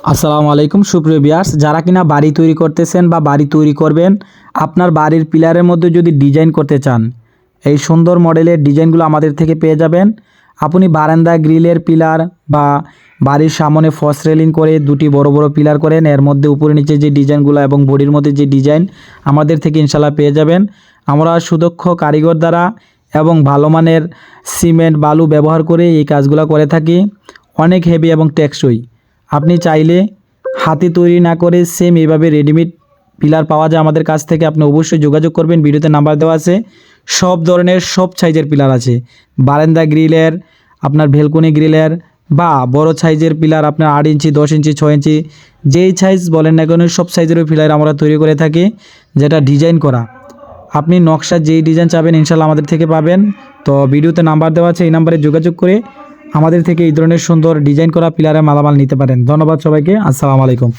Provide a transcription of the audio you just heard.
আসসালামু আলাইকুম সুপ্রিয় ভিউয়ার্স, যারা কিনা বাড়ি তৈরি করতেছেন বা বাড়ি তৈরি করবেন, আপনার বাড়ির পিলারের মধ্যে যদি ডিজাইন করতে চান, এই সুন্দর মডেলের ডিজাইনগুলো আমাদের থেকে পেয়ে যাবেন। আপনি বারান্দা গ্রিলের পিলার বা বাড়ির সামনে ফলস রেলিং করে দুটি বড় বড় পিলার করেন, এর মধ্যে উপরে নিচে যে ডিজাইনগুলো এবং বডির মধ্যে যে ডিজাইন আমাদের থেকে ইনশাল্লাহ পেয়ে যাবেন। আমরা সুদক্ষ কারিগর দ্বারা এবং ভালো মানের সিমেন্ট বালু ব্যবহার করে এই কাজগুলো করে থাকি, অনেক হেভি এবং টেকসই। আপনি চাইলে হাতে তৈরি না করে সেম এইভাবে রেডিমেড পিলার পাওয়া যায় আমাদের কাছ থেকে। আপনি অবশ্যই যোগাযোগ করবেন, ভিডিওতে নাম্বার দেওয়া আছে। সব ধরনের সব সাইজের পিলার আছে, বারান্দা গ্রিলের, আপনার ভেলকনি গ্রিলের বা বড় সাইজের পিলার, আপনার 8 ইঞ্চি 10 ইঞ্চি 6 ইঞ্চি যেই সাইজ বলেন না কেন সব সাইজেরও পিলার আমরা তৈরি করে থাকি, যেটা ডিজাইন করা। আপনি নকশা যেই ডিজাইন চাবেন ইনশাল্লাহ আমাদের থেকে পাবেন। তো ভিডিওতে নাম্বার দেওয়া আছে, এই নাম্বারে যোগাযোগ করে আমাদের থেকে এই ধরনের সুন্দর ডিজাইন করা পিলারের মালামাল নিতে পারেন। ধন্যবাদ সবাইকে, আসসালামু আলাইকুম।